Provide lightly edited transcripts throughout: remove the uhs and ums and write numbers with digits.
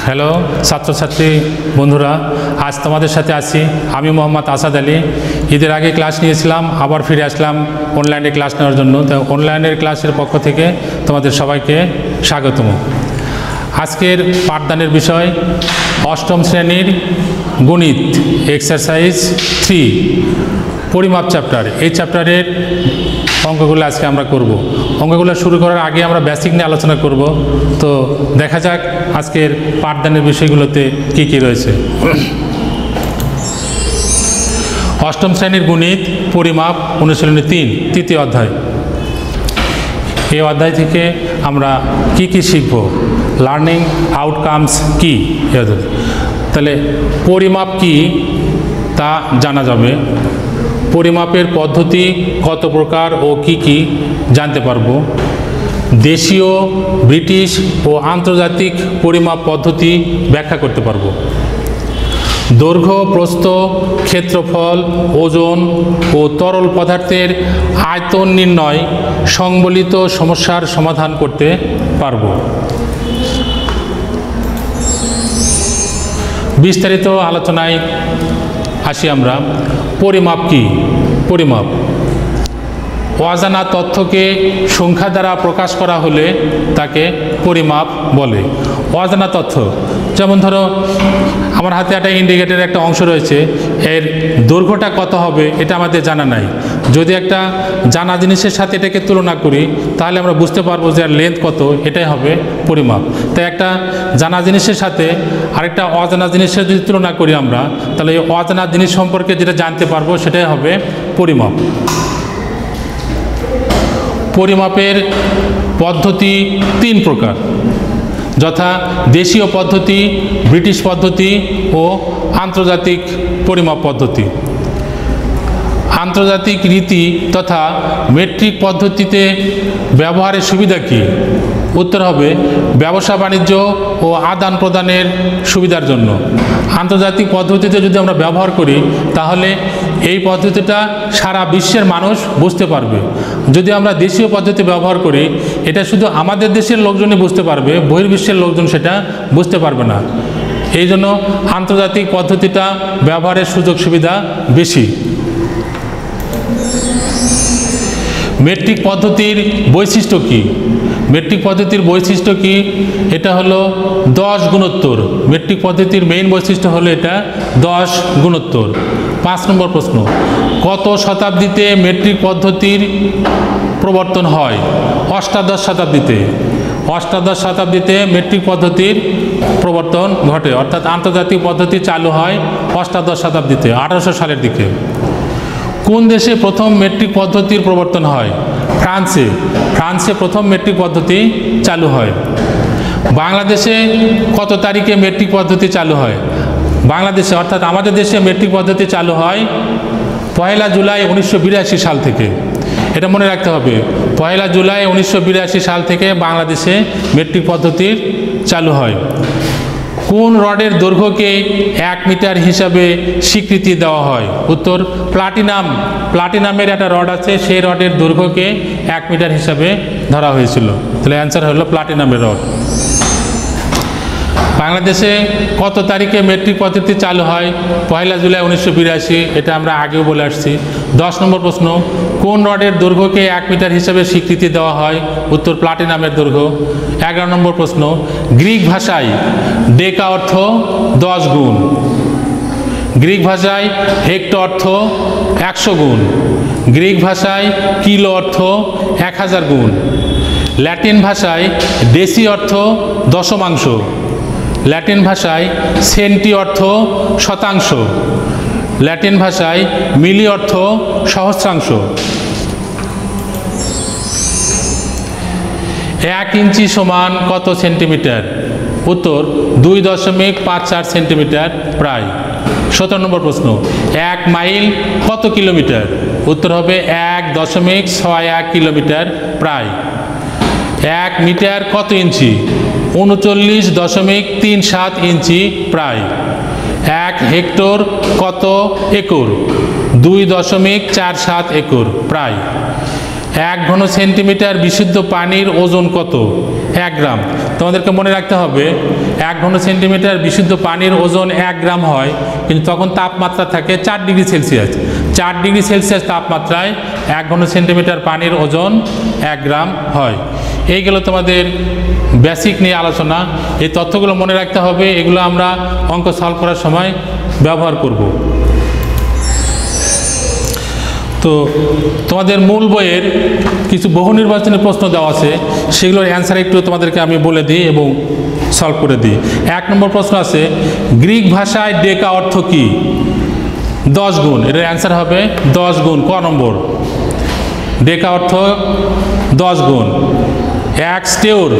Hello ছাত্রছাত্রী বন্ধুরা, আজ তোমাদের সাথে আছি আমি মোহাম্মদ আসাদ আলী। ঈদের আগে ক্লাস নিয়েছিলাম, আবার ফিরে আসলাম অনলাইনে ক্লাস নেওয়ার জন্য। তো অনলাইনের ক্লাসের পক্ষ থেকে তোমাদের সবাইকে স্বাগতম। আজকের পাঠদানের বিষয় অষ্টম শ্রেণীর গণিত এক্সারসাইজ 3 পরিমাপ চ্যাপ্টার। এই চ্যাপ্টারের অঙ্কগুলো আজকে আমরা করব। অঙ্কগুলো শুরু করার আগে আমরা বেসিক নিয়ে আলোচনা করব। তো দেখা যাক আজকের পাঠদানের বিষয়গুলোতে কি কি রয়েছে। অষ্টম শ্রেণীর গণিত পরিমাপ অনুশীলনী 3 তৃতীয় অধ্যায়। এই অধ্যায় থেকে আমরা কি কি শিখব, লার্নিং আউটকামস কি। তাহলে পরিমাপ কি তা জানা যাবে, পরিমাপের পদ্ধতি কত প্রকার ও কি কি জানতে পারব, দেশীয়, ব্রিটিশ ও আন্তর্জাতিক পরিমাপ পদ্ধতি ব্যাখ্যা করতে পারব, দৈর্ঘ্য, প্রস্থ, ক্ষেত্রফল, ওজন ও তরল পদার্থের আয়তন নির্ণয় সংবলিত সমস্যার সমাধান করতে পারব। বিস্তারিত আলোচনায় আসি আমরা। পরিমাপ কি? পরিমাপ অজানা তথ্যকে সংখ্যা দ্বারা প্রকাশ করা হলে তাকে পরিমাপ বলে। অজানা তথ্য যেমন ধরো আমার হাতে একটা ইন্ডিকেটরের একটা অংশ রয়েছে, এর দৈর্ঘ্যটা কত হবে এটা আমাদের জানা নাই। যদি একটা জানা জিনিসের সাথে এটাকে তুলনা করি তাহলে আমরা বুঝতে পারবো যে এর লেন্থ কত, এটাই হবে পরিমাপ। তাই একটা জানা জিনিসের সাথে আরেকটা অজানা জিনিসের যদি তুলনা করি আমরা, তাহলে এই অজানা জিনিস সম্পর্কে যেটা জানতে পারবো সেটাই হবে পরিমাপ। পরিমাপের পদ্ধতি 3 প্রকার, যথা দেশীয় পদ্ধতি, ব্রিটিশ পদ্ধতি ও আন্তর্জাতিক পরিমাপ পদ্ধতি। আন্তর্জাতিক রীতি তথা মেট্রিক পদ্ধতিতে ব্যবহারের সুবিধা কী? উত্তর হবে ব্যবসা বাণিজ্য ও আদান প্রদানের সুবিধার জন্য। আন্তর্জাতিক পদ্ধতিতে যদি আমরা ব্যবহার করি তাহলে এই পদ্ধতিটা সারা বিশ্বের মানুষ বুঝতে পারবে। যদি আমরা দেশীয় পদ্ধতি ব্যবহার করি এটা শুধু আমাদের দেশের লোকজনই বুঝতে পারবে, বহির্বিশ্বের লোকজন সেটা বুঝতে পারবে না। এই জন্য আন্তর্জাতিক পদ্ধতিটা ব্যবহারের সুযোগ সুবিধা বেশি। মেট্রিক পদ্ধতির বৈশিষ্ট্য কি? মেট্রিক পদ্ধতির বৈশিষ্ট্য কি? এটা হলো 10 গুণোত্তর। মেট্রিক পদ্ধতির মেইন বৈশিষ্ট্য হলো এটা 10 গুণোত্তর। 5 নম্বর প্রশ্ন, কত শতাব্দীতে মেট্রিক পদ্ধতির প্রবর্তন হয়? অষ্টাদশ শতাব্দীতে। অষ্টাদশ শতাব্দীতে মেট্রিক পদ্ধতির প্রবর্তন ঘটে, অর্থাৎ আন্তর্জাতিক পদ্ধতি চালু হয় অষ্টাদশ শতাব্দীতে, 1800 সালের দিকে। কোন দেশে প্রথম মেট্রিক পদ্ধতির প্রবর্তন হয়? ফ্রান্সে। ফ্রান্সে প্রথম মেট্রিক পদ্ধতি চালু হয়। বাংলাদেশে কত তারিখে মেট্রিক পদ্ধতি চালু হয়? বাংলাদেশে অর্থাৎ আমাদের দেশে মেট্রিক পদ্ধতি চালু হয় 1 জুলাই 1982 সাল থেকে। এটা মনে রাখতে হবে, 1 জুলাই 1982 সাল থেকে বাংলাদেশে মেট্রিক পদ্ধতির চালু হয়। কোন রডের দৈর্ঘ্যকে 1 মিটার হিসাবে স্বীকৃতি দেওয়া হয়? উত্তর প্লাটিনাম। প্লাটিনামের একটা রড আছে, সেই রডের দৈর্ঘ্যকে 1 মিটার হিসাবে ধরা হয়েছিল। তাহলে অ্যান্সার হলো প্লাটিনামের রড। বাংলাদেশে কত তারিখে মেট্রিক পদ্ধতি চালু হয়? 1 জুলাই 1982, এটা আমরা আগেও বলে আসছি। 10 নম্বর প্রশ্ন, কোন রডের দৈর্ঘ্যকে 1 মিটার হিসাবে স্বীকৃতি দেওয়া হয়? উত্তর প্লাটিনামের দৈর্ঘ্য। 11 নম্বর প্রশ্ন, গ্রিক ভাষায় ডেকা অর্থ 10 গুণ। গ্রিক ভাষায় হেক্টর অর্থ 100 গুণ। গ্রিক ভাষায় কিলো অর্থ 1000 গুণ। ল্যাটিন ভাষায় ডেসি অর্থ দশমাংশ। ল্যাটিন ভাষায় সেন্টি অর্থ শতাংশ। ল্যাটিন ভাষায় মিলি অর্থ সহস্রাংশ। 1 ইঞ্চি সমান কত সেন্টিমিটার? উত্তর 2.54 সেন্টিমিটার প্রায়। 17 নম্বর প্রশ্ন, 1 মাইল কত কিলোমিটার? উত্তর হবে 1.61 কিলোমিটার প্রায়। 1 মিটার কত ইঞ্চি? 39.37 ইঞ্চি প্রায়। 1 হেক্টর কত একর? 2.47 একর প্রায়। 1 ঘন সেন্টিমিটার বিশুদ্ধ পানির ওজন কত? 1 গ্রাম। তোমাদেরকে মনে রাখতে হবে 1 ঘন সেন্টিমিটার বিশুদ্ধ পানির ওজন 1 গ্রাম হয়, কিন্তু তখন তাপমাত্রা থাকে 4 ডিগ্রি সেলসিয়াস। 4 ডিগ্রি সেলসিয়াস তাপমাত্রায় 1 ঘন সেন্টিমিটার পানির ওজন 1 গ্রাম হয়। এই গেল তোমাদের বেসিক নিয়ে আলোচনা। এই তথ্যগুলো মনে রাখতে হবে, এগুলো আমরা অঙ্ক সলভ করার সময় ব্যবহার করব। তো তোমাদের মূল বইয়ের কিছু বহু নির্বাচনী প্রশ্ন দেওয়া আছে, সেগুলোর অ্যান্সার একটু তোমাদেরকে আমি বলে দিই এবং সলভ করে দিই। 1 নম্বর প্রশ্ন আছে, গ্রিক ভাষায় ডেকা অর্থ কি? 10 গুণ। এটার অ্যান্সার হবে 10 গুণ। ক নম্বর, ডেকা অর্থ 10 গুণ। এক স্টেওর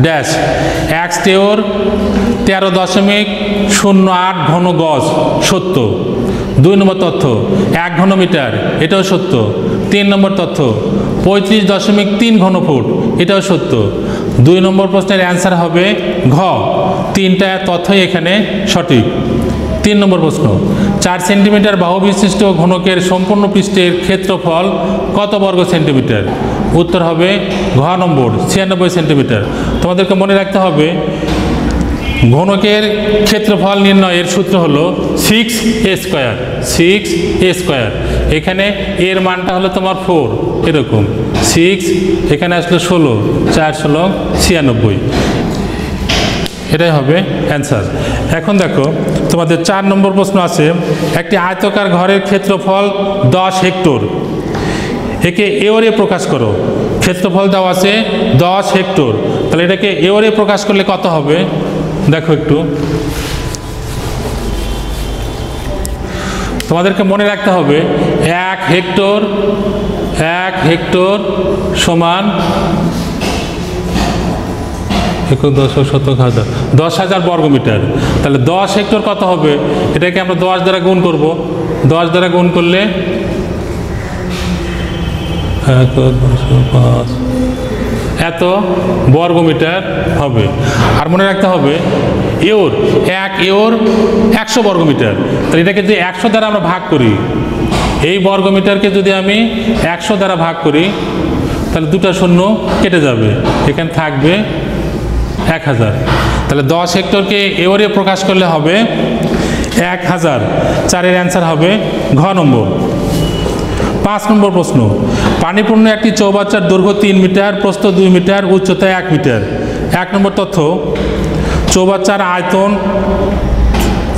ড্যাশ, এক স্টেওর 13.08 ঘন গজ, সত্য। 2 নম্বর তথ্য, 1 ঘন মিটার, এটাও সত্য। 3 নম্বর তথ্য, 35.3 ঘন ফুট, এটাও সত্য। 2 নম্বর প্রশ্নের অ্যান্সার হবে ঘ। 3টা তথ্যই এখানে সঠিক। 3 নম্বর প্রশ্ন, 4 সেন্টিমিটার বাহু বিশিষ্ট ঘনকের সম্পূর্ণ পৃষ্ঠের ক্ষেত্রফল কত বর্গ সেন্টিমিটার? উত্তর হবে ঘ নম্বর, 96 সেন্টিমিটার। তোমাদেরকে মনে রাখতে হবে ঘনকের ক্ষেত্রফল নির্ণয়ের সূত্র হলো 6a স্কয়ার। 6a স্কয়ার, এখানে এর মানটা হলো তোমার 4, এরকম 6, এখানে আসলো 16, 4 16 96, এটাই হবে অ্যান্সার। এখন দেখো তোমাদের 4 নম্বর প্রশ্ন আছে, একটি আয়তাকার ঘরের ক্ষেত্রফল 10 হেক্টর, একে এওরে প্রকাশ করো। ক্ষেত্রফল দেওয়া আছে 10 হেক্টর, তাহলে এটাকে এওরে প্রকাশ করলে কত হবে? দেখো একটু, তোমাদেরকে মনে রাখতে হবে 1 হেক্টর সমান 10,000 বর্গমিটার। তাহলে 10 হেক্টর কত হবে? এটাকে আমরা 10 দ্বারা গুণ করব। 10 দ্বারা গুণ করলে 1,10,5 এত বর্গমিটার হবে। আর মনে রাখতে হবে এওর, 1 এওর 100 বর্গমিটার। তাহলে এটাকে যদি 100 দ্বারা আমরা ভাগ করি, এই বর্গমিটারকে যদি আমি 100 দ্বারা ভাগ করি, তাহলে 2টা শূন্য কেটে যাবে, এখানে থাকবে 1000। তাহলে 10 হেক্টরকে এওরে প্রকাশ করলে হবে 1000। 4-এর অ্যান্সার হবে ঘ নম্বর। 5 নম্বর প্রশ্ন, পানিপূর্ণ একটি চৌবাচ্চার দৈর্ঘ্য 3 মিটার, প্রস্থ 2 মিটার, উচ্চতা 1 মিটার। 1 নম্বর তথ্য, চৌবাচ্চার আয়তন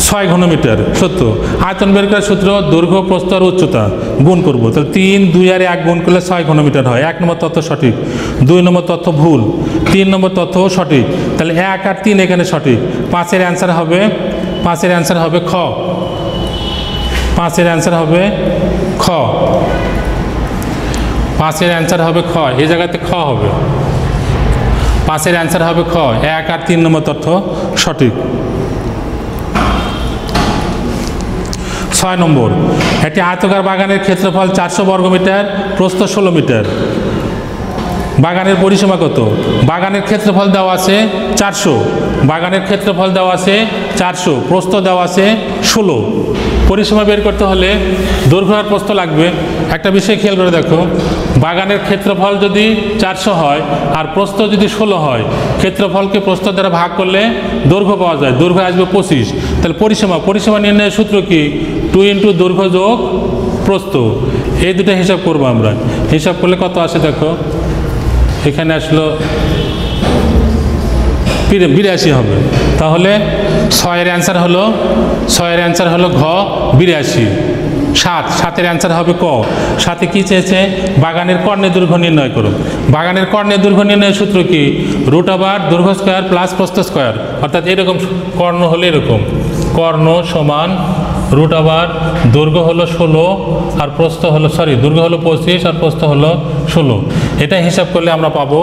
6 ঘনমিটার, সত্য। আয়তন বের করার সূত্র দৈর্ঘ্য, প্রস্থ আর উচ্চতা গুণ করব, তাহলে 3 2 আর 1 গুণ করলে 6 ঘনমিটার হয়। 1 নম্বর তথ্য সঠিক। 2 নম্বর তথ্য ভুল। 3 নম্বর তথ্য সঠিক, তাহলে 1 আর 3 এখানে সঠিক। 5-এর অ্যান্সার হবে, 5-এর অ্যান্সার হবে খ। 5-এর অ্যান্সার হবে খ। 5-এর অ্যান্সার হবে খ, এই জায়গাতে খ হবে। 5-এর অ্যান্সার হবে খ। 1 আর 3 নম্বর তথ্য সঠিক। 6 নম্বর, একটি আয়তাকার বাগানের ক্ষেত্রফল 400 বর্গমিটার, প্রস্থ 16 মিটার। বাগানের পরিসীমা কত? বাগানের ক্ষেত্রফল দেওয়া আছে 400, বাগানের ক্ষেত্রফল দেওয়া আছে 400, প্রস্থ দেওয়া আছে 16। পরিসীমা বের করতে হলে দৈর্ঘ্য আর প্রস্থ লাগবে। একটা বিষয় খেয়াল করে দেখো, বাগানের ক্ষেত্রফল যদি 400 হয় আর প্রস্থ যদি 16 হয়, ক্ষেত্রফলকে প্রস্থ দ্বারা ভাগ করলে দৈর্ঘ্য পাওয়া যায়, দৈর্ঘ্য আসবে 25। তাহলে পরিসীমা নির্ণয়ের সূত্র কি? 2 × দৈর্ঘ্য যোগ প্রস্থ, এই দুটো হিসাব করবো আমরা। হিসাব করলে কত আসে দেখো, এখানে আসলো 82 হবে। তাহলে 6-এর অ্যান্সার হলো ঘ 82। 7-এর অ্যান্সার হবে ক। 7-এ কি চেয়েছে? বাগানের কর্ণের দৈর্ঘ্য নির্ণয় করো। বাগানের কর্ণের দৈর্ঘ্য নির্ণয়ের সূত্র কি? √ দৈর্ঘ্য স্কয়ার প্লাস প্রস্থ স্কয়ার, অর্থাৎ এরকম কর্ণ হলে এরকম, কর্ণ সমান √ দৈর্ঘ্য হলো 16 আর প্রস্থ হলো দৈর্ঘ্য হলো 25 আর প্রস্থ হলো 16। এটা হিসাব করলে আমরা পাবো,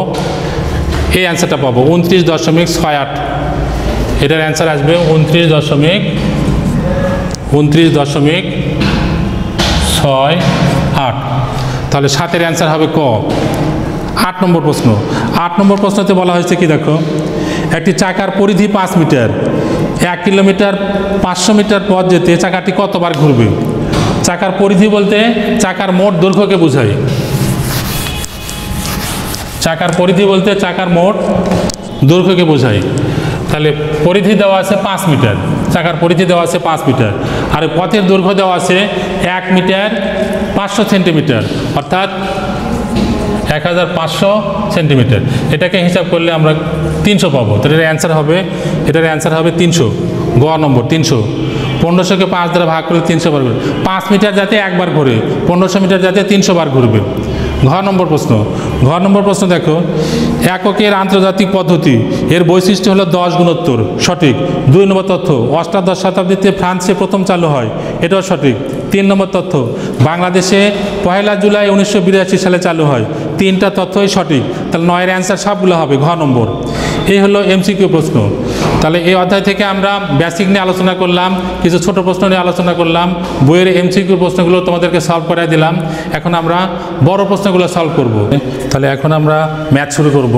এই অ্যান্সারটা পাবো 29.68। এটার অ্যান্সার আসবে 29.68। তাহলে 7-এর অ্যান্সার হবে ক। 8 নম্বর প্রশ্ন। 8 নম্বর প্রশ্নতে বলা হয়েছে কি দেখো, একটি চাকার পরিধি 5 মিটার, 1 কিলোমিটার 500 মিটার পথ যেতে চাকাটি কতবার ঘুরবে? চাকার পরিধি বলতে চাকার মোট দৈর্ঘ্যকে বোঝায়। চাকার পরিধি বলতে চাকার মোট দৈর্ঘ্যকে বোঝায়। তাহলে পরিধি দেওয়া আছে 5 মিটার, চাকার পরিধি দেওয়া আছে 5 মিটার, আর পথের দৈর্ঘ্য দেওয়া আছে 1 মিটার 500 সেন্টিমিটার, অর্থাৎ 1500 সেন্টিমিটার। এটাকে হিসাব করলে আমরা 300 পাবো। তাহলে এটার অ্যান্সার হবে 300। গ নম্বর 300। 1500কে 5 দ্বারা ভাগ করলে 300 বার ঘুরবে। 5 মিটার যাতে একবার ঘুরে, 1500 মিটার যাতে 300 বার ঘুরবে। ঘ নম্বর প্রশ্ন দেখো, এককের আন্তর্জাতিক পদ্ধতি এর বৈশিষ্ট্য হলো 10 গুণোত্তর, সঠিক। 2 নম্বর তথ্য, অষ্টাদশ শতাব্দীতে ফ্রান্সে প্রথম চালু হয়, এটাও সঠিক। 3 নম্বর তথ্য, বাংলাদেশে 1 জুলাই 1982 সালে চালু হয়, 3টা তথ্যই সঠিক। তাহলে 9-এর অ্যান্সার সবগুলো হবে ঘ নম্বর। এই হলো এমসিকিউ প্রশ্ন। তাহলে এই অধ্যায় থেকে আমরা বেসিক নিয়ে আলোচনা করলাম, কিছু ছোট প্রশ্ন নিয়ে আলোচনা করলাম, বইয়ের এমসিকিউ প্রশ্নগুলো তোমাদেরকে সলভ করে দিলাম। এখন আমরা বড় প্রশ্নগুলো সলভ করব। তাহলে এখন আমরা ম্যাথ শুরু করব।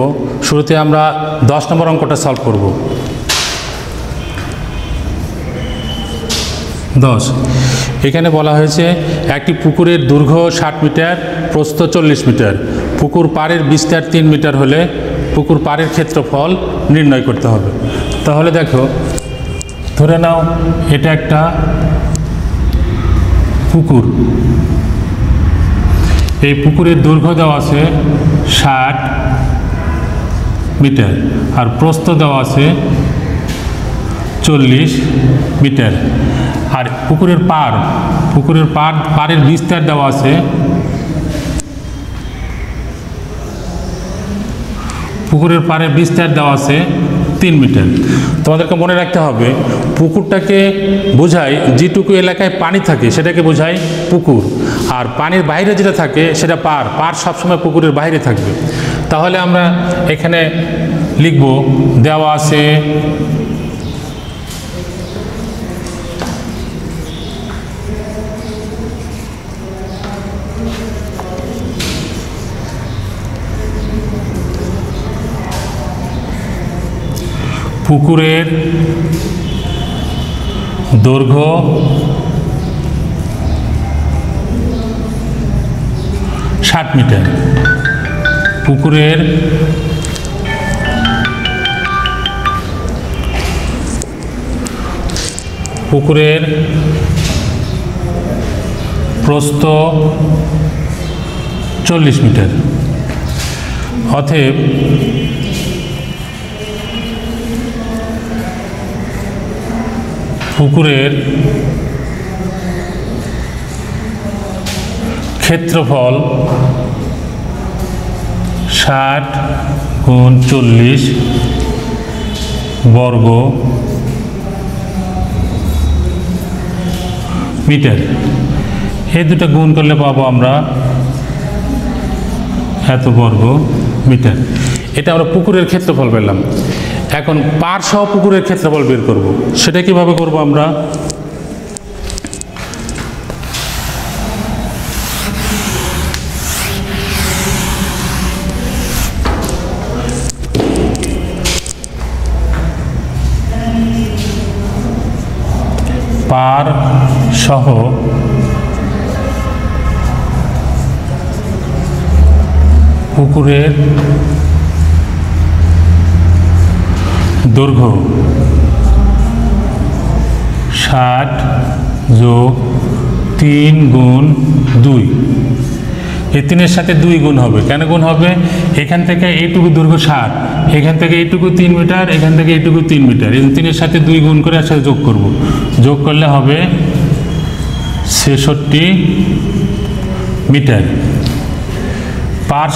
শুরুতে আমরা 10 নম্বর অঙ্কটা সলভ করব। 10, এখানে বলা হয়েছে একটি পুকুরের দৈর্ঘ্য 60 মিটার, প্রস্থ 40 মিটার, পুকুর পাড়ের বিস্তার 3 মিটার হলে পুকুর পাড়ের ক্ষেত্রফল নির্ণয় করতে হবে। তাহলে দেখো, ধরে নাও এটা একটা পুকুর, এই পুকুরের দৈর্ঘ্য দেওয়া আছে 60 মিটার আর প্রস্থ দেওয়া আছে 40 মিটার, আর পুকুরের পাড়ের বিস্তার দেওয়া আছে পাড়ের বিস্তার দেওয়া আছে 3 মিটার। তোমাদেরকে মনে রাখতে হবে, পুকুরটাকে বোঝায় যেটুকু এলাকায় পানি থাকে সেটাকে বোঝায় পুকুর, আর পানির বাইরে যেটা থাকে সেটা পাড় সবসময় পুকুরের বাইরে থাকবে। তাহলে আমরা এখানে লিখব, দেওয়া আছে পুকুরের দৈর্ঘ্য 60 মিটার, পুকুরের প্রস্থ 40 মিটার। অতএব পুকুরের ক্ষেত্রফল 60 গুণ 40 বর্গ মিটার। এই দুটো গুণ করলে পাবো আমরা এত বর্গ মিটার। এটা আমরা পুকুরের ক্ষেত্রফল পেলাম। এখন পাড় সহ পুকুরের ক্ষেত্রফল বের করব। সেটা কিভাবে করব আমরা? পাড় সহ পুকুরের দৈর্ঘ্য 60 যোগ 3 গুণ 2। এই 3-এর সাথে 2 গুণ হবে। কেন গুণ হবে? এখান থেকে এইটুকু দৈর্ঘ্য 60, এখান থেকে এইটুকু 3 মিটার, এখান থেকে এইটুকু 3 মিটার। এই 3-এর সাথে 2 গুণ করে একসাথে যোগ করব। যোগ করলে হবে 66 মিটার। পাড়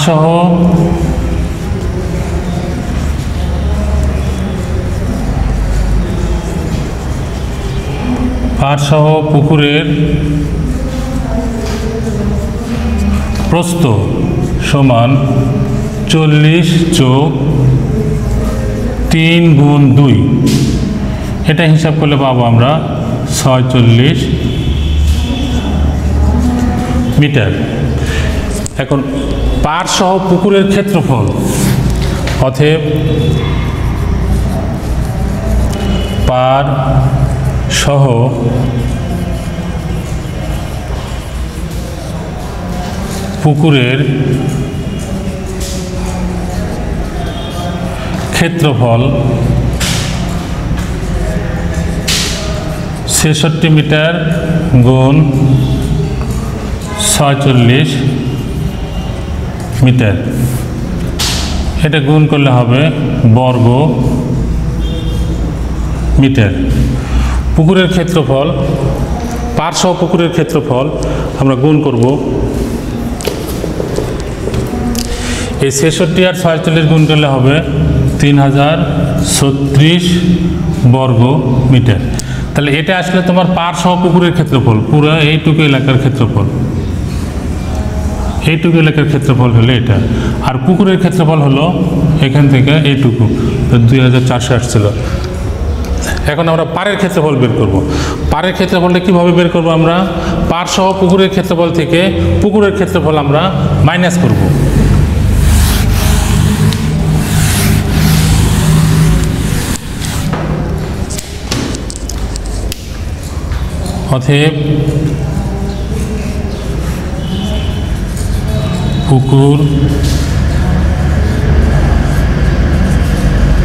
সহ পুকুরের প্রস্থ সমান 40 যোগ 3 গুণ 2। এটা হিসাব করলে পাবো আমরা 46 মিটার। এখন পাড় সহ পুকুরের ক্ষেত্রফল, অতএব পাড় সহ পুকুরের ক্ষেত্রফল 66 মিটার গুণ 46 মিটার, এটা গুণ করলে হবে বর্গ মিটার। পুকুরের ক্ষেত্রফল, পার্শ্ব পুকুরের ক্ষেত্রফল আমরা গুণ করব। এই 66 আর 46 গুণ করলে হবে 3036 বর্গ মিটার। তাহলে এটা আসলে তোমার পার্শ্ব পুকুরের ক্ষেত্রফল, পুরো এইটুকু এলাকার ক্ষেত্রফল, এইটুকু এলাকার ক্ষেত্রফল হলো এটা। আর পুকুরের ক্ষেত্রফল হলো এখান থেকে এইটুকু, 2400 আসছিল। এখন আমরা পাড়ের ক্ষেত্রফল বের করব। পাড়ের ক্ষেত্রফলটা কীভাবে বের করব? আমরা পাড় সহ পুকুরের ক্ষেত্রফল থেকে পুকুরের ক্ষেত্রফল আমরা মাইনাস করব। অতএব পুকুর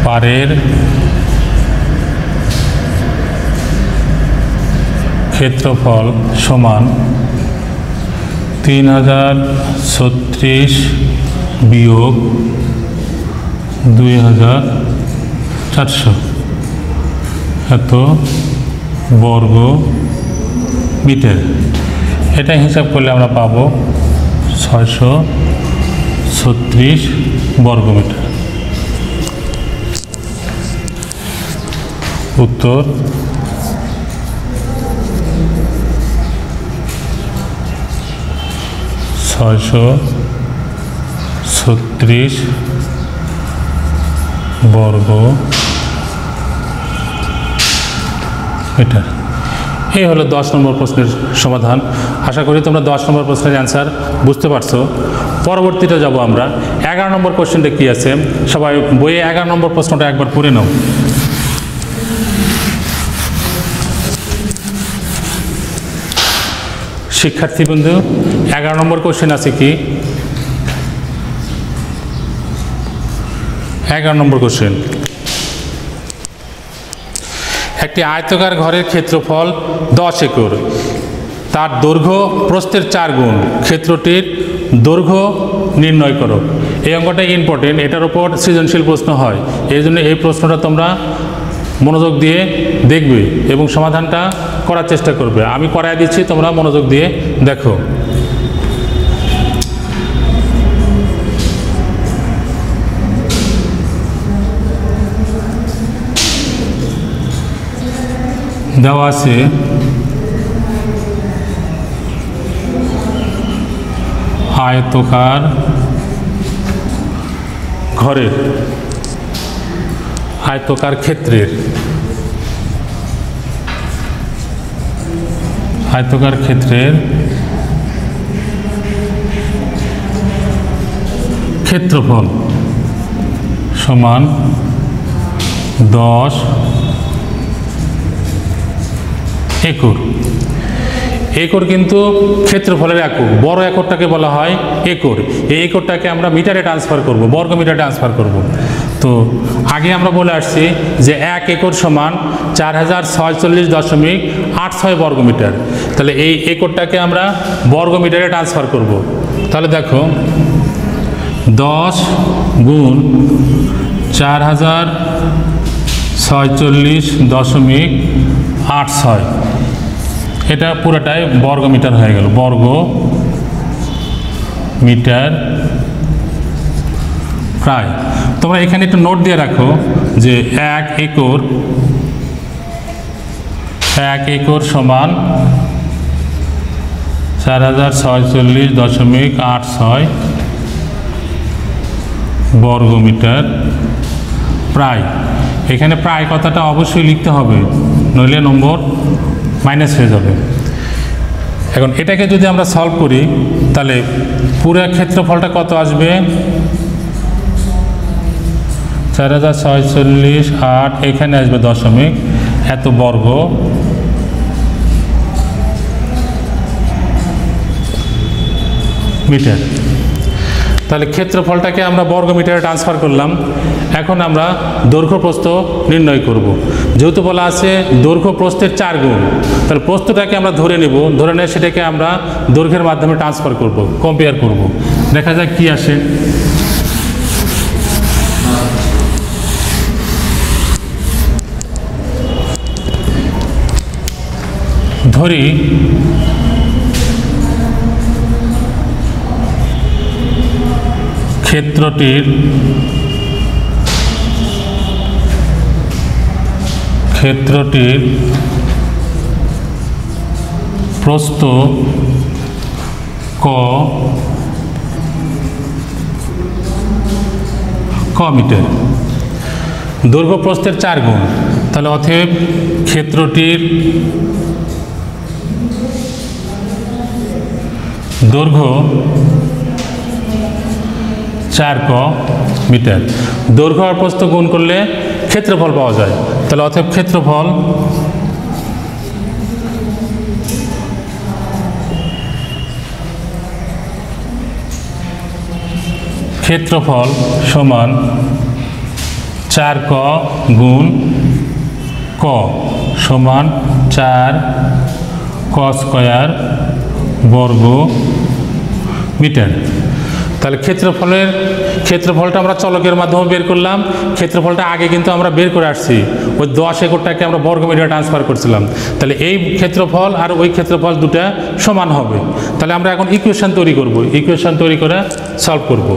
পাড়ের ক্ষেত্রফল সমান 3036 বিয়োগ 2400 এত বর্গ মিটার। এটা হিসাব করলে আমরা পাবো 636 বর্গ মিটার। উত্তর 636 বর্গ মিটার। এই হলো 10 নম্বর প্রশ্নের সমাধান। আশা করি তোমরা 10 নম্বর প্রশ্নের অ্যান্সার বুঝতে পারছো। পরবর্তীতে যাব আমরা 11 নম্বর কোশ্চেনটা কী আছে, সবাই বইয়ে 11 নম্বর প্রশ্নটা একবার পড়ে নাও। শিক্ষার্থী বন্ধু, 11 নম্বর কোশ্চেন আছে কি? 11 নম্বর কোশ্চেন, একটি আয়তাকার ঘরের ক্ষেত্রফল 10 একর, তার দৈর্ঘ্য প্রস্থের 4 গুণ, ক্ষেত্রটির দৈর্ঘ্য নির্ণয় করো। এই অঙ্কটা ইম্পর্টেন্ট, এটার উপর সৃজনশীল প্রশ্ন হয়, এই জন্য এই প্রশ্নটা তোমরা মনোযোগ দিয়ে দেখবে এবং সমাধানটা করার চেষ্টা করবে। আমি করাই দিচ্ছি, তোমরা মনোযোগ দিয়ে দেখো। দেওয়া আছে আয়তাকার ঘরের, আয়তাকার ক্ষেত্রের, আয়তাকার ক্ষেত্রের ক্ষেত্রফল সমান 10 একর। একর কিন্তু ক্ষেত্রফলের একক, বড় একরটাকে বলা হয় একর। এই একরটাকে আমরা মিটারে ট্রান্সফার করব, বর্গ মিটারে ট্রান্সফার করব। তো আগে আমরা বলে আসছি যে 1 একর সমান 4046.86 বর্গ মিটার। তাহলে এই একরটাকে আমরা বর্গ মিটারে ট্রান্সফার করব। তাহলে দেখো 10 গুণ 4046.86, এটা পুরোটাই বর্গ মিটার হয়ে গেল, বর্গ মিটার প্রায়। তোমরা এখানে একটু নোট দিয়ে রাখো যে 1 একর সমান 4046.86 বর্গ মিটার প্রায়। এখানে প্রায় কথাটা অবশ্যই লিখতে হবে, নইলে নম্বর মাইনাস হয়ে যাবে। এখন এটাকে যদি আমরা সলভ করি তাহলে পুরো ক্ষেত্রফলটা কত আসবে? 4046.8, এখানে আসবে দশমিক, এত বর্গ মিটার। তাহলে ক্ষেত্রফলটাকে আমরা বর্গ মিটারে ট্রান্সফার করলাম। এখন আমরা দৈর্ঘ্য প্রস্থ নির্ণয় করব। যেহেতু বলা আছে দৈর্ঘ্য প্রস্থের 4 গুণ, তাহলে প্রস্থটাকে আমরা ধরে নেব, ধরে নিয়ে সেটাকে আমরা দৈর্ঘ্যের মাধ্যমে ট্রান্সফার করব, কম্পেয়ার করব। দেখা যাক কি আসে। ধরি ক্ষেত্রটির প্রস্থ ক মিটার, দৈর্ঘ্য প্রস্থের 4 গুণ। তাহলে অতএব ক্ষেত্রটির দৈর্ঘ্য 4 ক মিটার। দৈর্ঘ্য আর প্রস্থ গুণ করলে ক্ষেত্রফল পাওয়া যায়। তাহলে অতএব ক্ষেত্রফল সমান 4 ক গুণ ক সমান 4 ক স্কয়ার বর্গ মিটার। তাহলে ক্ষেত্রফলটা আমরা চলকের মাধ্যমে বের করলাম। ক্ষেত্রফলটা আগে কিন্তু আমরা বের করে আসছি, ওই 10 একরটাকে আমরা বর্গ মিটারে ট্রান্সফার করছিলাম। তাহলে এই ক্ষেত্রফল আর ওই ক্ষেত্রফল দুটা সমান হবে। তাহলে আমরা এখন ইকুয়েশন তৈরি করব, ইকুয়েশন তৈরি করে সলভ করব।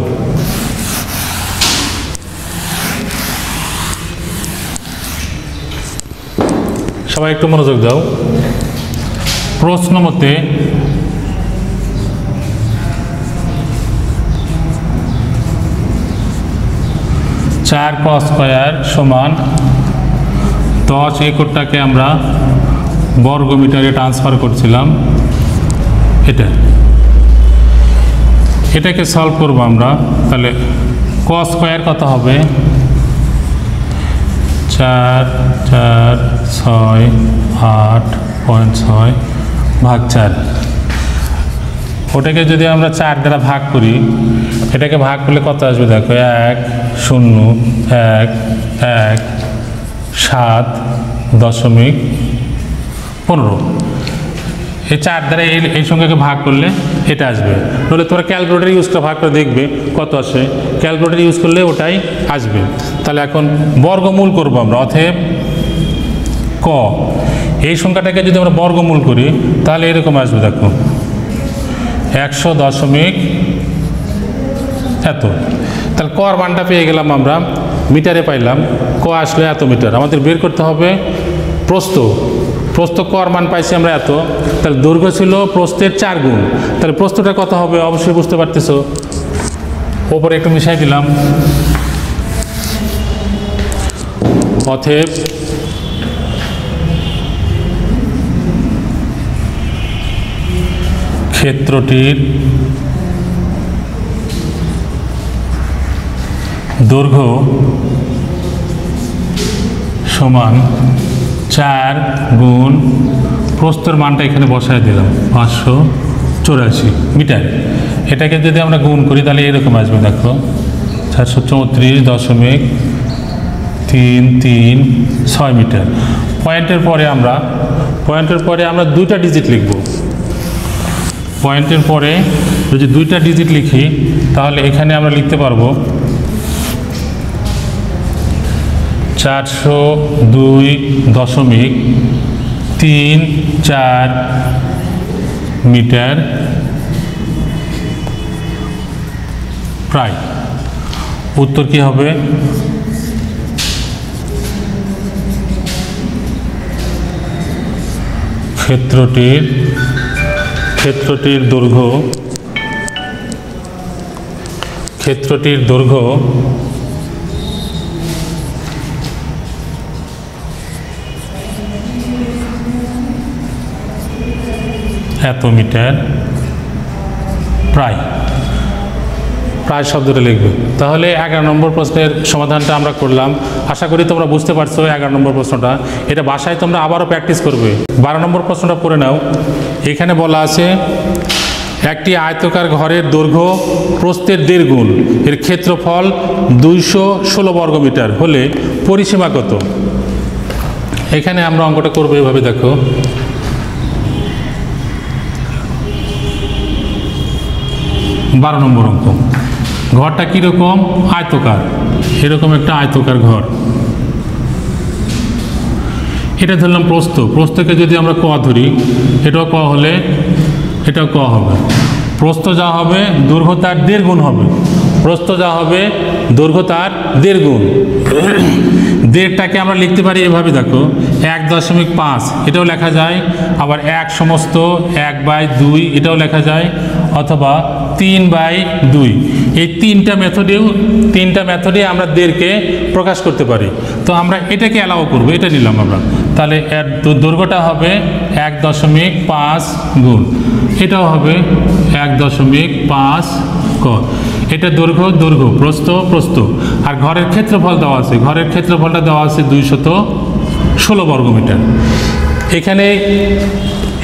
সবাই একটু মনোযোগ দাও। প্রশ্ন মতে 4 ক স্কয়ার সমান 10 একরটাকে আমরা বর্গ মিটারে ট্রান্সফার করছিলাম। এটাকে সলভ করব আমরা। তাহলে ক স্কয়ার কত হবে? 4 4 6 8.6 ভাগ 4। ওটাকে যদি আমরা 4 দ্বারা ভাগ করি, এটাকে ভাগ করলে কত আসবে দেখো, 1 0 1 1 7.15। এই 4 দ্বারা এই সংখ্যাকে ভাগ করলে এটা আসবে। তাহলে তোমরা ক্যালকুলেটর ইউজ করে ভাগ করে দেখবে কত আসে। ক্যালকুলেটর ইউজ করলে ওটাই আসবে। তাহলে এখন বর্গমূল করব আমরা। অতএব ক এই সংখ্যাটাকে যদি আমরা বর্গমূল করি তাহলে এরকম আসবে দেখো, 100 এত। তাহলে ক এর মানটা পেয়ে গেলাম আমরা, মিটারে পাইলাম। ক আসলে এত মিটার। আমাদের বের করতে হবে প্রস্থ ক এর মান পাইছি আমরা এত। তাহলে দৈর্ঘ্য ছিল প্রস্থের 4 গুণ। তাহলে প্রস্থটা কত হবে অবশ্যই বুঝতে পারতেছো। ওপরে একটু মিশাই দিলাম। অতএব ক্ষেত্রটির দৈর্ঘ্য সমান 4 গুণ প্রস্থের মানটা এখানে বসায় দিলাম 584 মিটার। এটাকে যদি আমরা গুণ করি তাহলে এরকম আসবে দেখো, 434.336 মিটার। পয়েন্টের পরে আমরা 2টা ডিজিট লিখব। পয়েন্টের পরে যদি 2টা ডিজিট লিখি তাহলে এখানে আমরা লিখতে পারবো 402.34 মিটার প্রায়। উত্তর কি হবে? ক্ষেত্রটির দৈর্ঘ্য এত মিটার প্রায় শব্দটা লিখবে। তাহলে 11 নম্বর প্রশ্নের সমাধানটা আমরা করলাম। আশা করি তোমরা বুঝতে পারছো 11 নম্বর প্রশ্নটা। এটা বাসায় তোমরা আবারও প্র্যাকটিস করবে। 12 নম্বর প্রশ্নটা পড়ে নাও। এখানে বলা আছে একটি আয়তাকার ঘরের দৈর্ঘ্য প্রস্থের 1.5 গুণ, এর ক্ষেত্রফল 216 বর্গমিটার হলে পরিসীমা কত? এখানে আমরা অঙ্কটা করবো এভাবে, দেখো 12 নম্বর অঙ্ক। ঘরটা কীরকম? আয়তাকার, এরকম একটা আয়তাকার ঘর। এটা ধরলাম প্রস্থ, প্রস্থকে যদি আমরা ক ধরি, এটাও ক হলে এটাও ক হবে। প্রস্থ যা হবে দৈর্ঘ্য তার 1.5 গুণ হবে, প্রস্থ যা হবে দৈর্ঘ্য তার 1.5 গুণ। 1.5টাকে আমরা লিখতে পারি এভাবে, দেখো 1.5 এটাও লেখা যায়, আবার 1 সমস্ত 1/2 এটাও লেখা যায়, অথবা 3/2। এই তিনটা মেথডে আমরা 1.5কে প্রকাশ করতে পারি। তো আমরা এটাকে অ্যালাউ করবো, এটা নিলাম আমরা। তাহলে এর দৈর্ঘ্যটা হবে 1.5 গুণ, এটাও হবে 1.5 ক। এটা দৈর্ঘ্য, প্রস্থ। আর ঘরের ক্ষেত্রফল দেওয়া আছে, ঘরের ক্ষেত্রফলটা দেওয়া আছে 216 বর্গমিটার। এখানে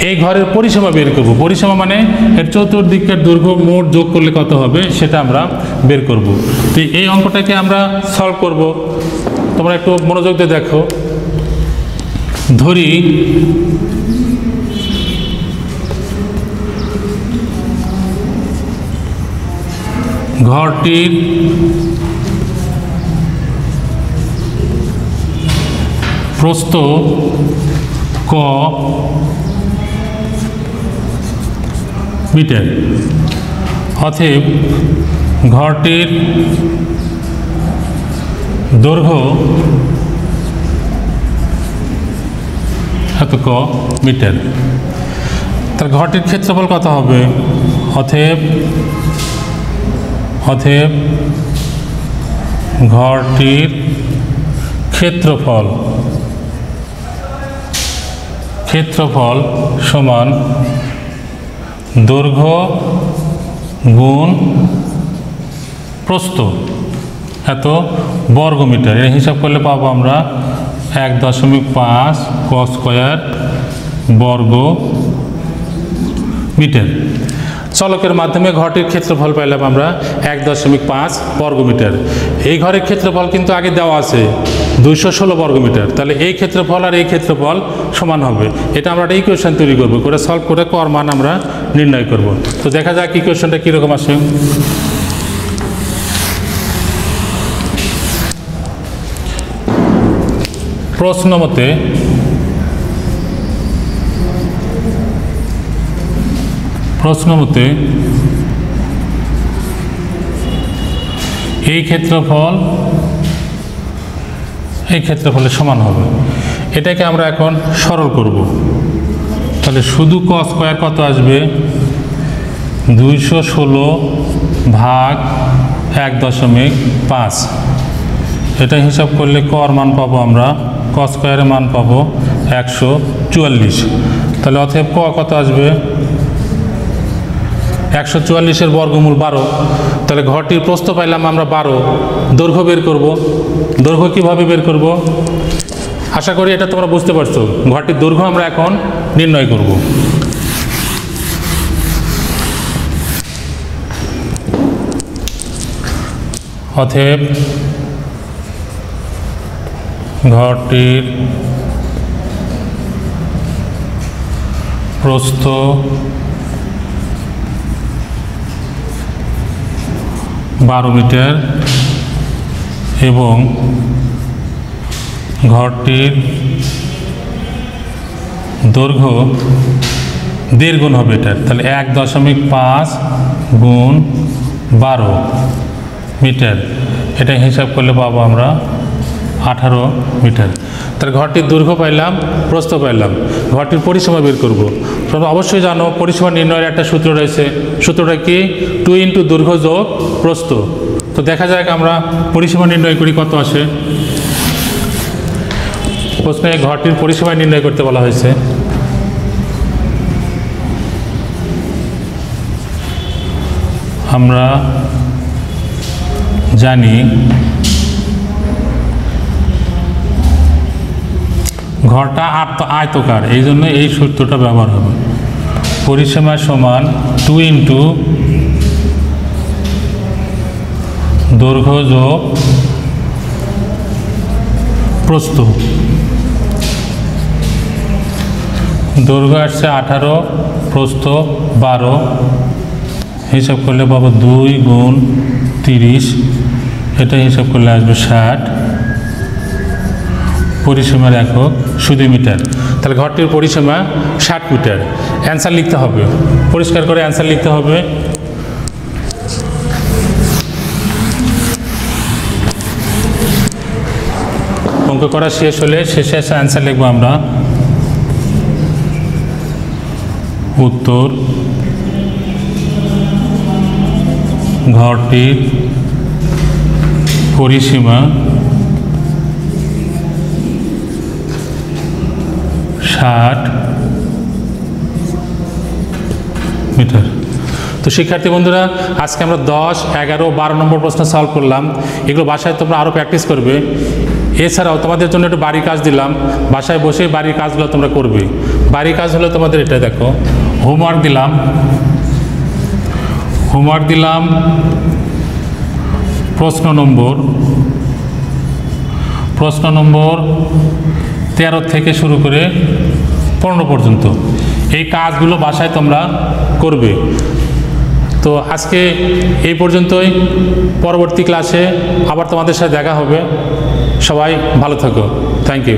এই ঘরের পরিসীমা বের করব। পরিসীমা মানে এর চতুর্দিকের দৈর্ঘ্য মোট যোগ করলে কত হবে সেটা আমরা বের করব। তো এই অঙ্কটাকে আমরা সলভ করব। তোমরা একটু মনোযোগ দিয়ে দেখো। ধরি ঘরটির প্রস্থ ক মিটার, অতএব ঘরটির দৈর্ঘ্য এত ক মিটার। তার ঘরটির ক্ষেত্রফল কত হবে? অতএব ঘরটির ক্ষেত্রফল সমান দৈর্ঘ্য গুণ প্রস্থ এত বর্গমিটার। এর হিসাব করলে পাবো আমরা 1.5 ক স্কয়ার বর্গ মিটার। চলকের মাধ্যমে ঘরটির ক্ষেত্রফল পাইলাম আমরা 1.5 বর্গমিটার। এই ঘরের ক্ষেত্রফল কিন্তু আগে দেওয়া আছে 216 বর্গমিটার। তাহলে এই ক্ষেত্রফল আর এই ক্ষেত্রফল সমান হবে। এটা আমরা একটা ইকুয়েশন তৈরি করবো, করে সলভ করে কর মান আমরা নির্ণয় করব। তো দেখা যাক ইকুয়েশনটা কীরকম আসে। প্রশ্ন মতে এই ক্ষেত্রফলের সমান হবে। এটাকে আমরা এখন সরল করব। তাহলে শুধু ক স্কয়ার কত আসবে? 216 ভাগ 1.5। এটা হিসাব করলে কর মান পাবো আমরা, ক স্কয়ারের মান পাবো 144। তাহলে অতএব ক কত আসবে? 144-এর বর্গমূল 12। তাহলে ঘরটির প্রস্থ পাইলাম আমরা 12। দৈর্ঘ্য বের করব। দৈর্ঘ্য কীভাবে বের করব? আশা করি এটা তোমরা বুঝতে পারছো। ঘরটির দৈর্ঘ্য আমরা এখন নির্ণয় করব। অতএব ঘরটির প্রস্থ মিটার এবং ঘরটির দৈর্ঘ্য 1.5 গুণ হবে এটার। তাহলে 1.5 গুণ 12 মিটার। এটা হিসাব করলে পাবো আমরা 18 মিটার। তাহলে ঘরটির দৈর্ঘ্য পাইলাম, প্রস্থ পাইলাম। ঘরটির পরিসীমা বের করব। তোমরা অবশ্যই জানো পরিসীমা নির্ণয়ের একটা সূত্র রয়েছে। সূত্রটা কি? 2 × দৈর্ঘ্য যোগ প্রস্থ। তো দেখা যাক আমরা পরিসীমা নির্ণয় করি, কত আসে। প্রশ্নে ঘরটির পরিসীমা নির্ণয় করতে বলা হয়েছে। আমরা জানি ঘরটা আয়তাকার, এই জন্য এই সূত্রটা ব্যবহার হবে। পরিসীমা সমান 2 ইন্টু দৈর্ঘ্য যোগ প্রস্থ। দৈর্ঘ্য আসছে 18, প্রস্থ 12, হিসাব করলে পাবো 2 গুণ 30, এটা হিসাব করলে আসবে 60। পরিসীমার একক শুধু মিটার, তাহলে ঘরটির পরিসীমা 60 মিটার। অ্যান্সার লিখতে হবে, পরিষ্কার করে অ্যান্সার লিখতে হবে। অঙ্ক করা শেষ হলে শেষে এসে অ্যান্সার লিখবো আমরা। উত্তর, ঘরটির পরিসীমা 60 মিটার। তো শিক্ষার্থী বন্ধুরা, আজকে আমরা 10, 11, 12 নম্বর প্রশ্ন সলভ করলাম। এগুলো বাসায় তোমরা আরও প্র্যাকটিস করবে। এছাড়াও তোমাদের জন্য একটু বাড়ির কাজ দিলাম, বাসায় বসে বাড়ির কাজগুলো তোমরা করবে। বাড়ির কাজ হলো তোমাদের এটা, দেখো হোমওয়ার্ক দিলাম প্রশ্ন নম্বর 13 থেকে শুরু করে 15 পর্যন্ত। এই কাজগুলো বাসায় তোমরা করবে। তো আজকে এই পর্যন্তই, পরবর্তী ক্লাসে আবার তোমাদের সাথে দেখা হবে। সবাই ভালো থাকো, থ্যাংক ইউ।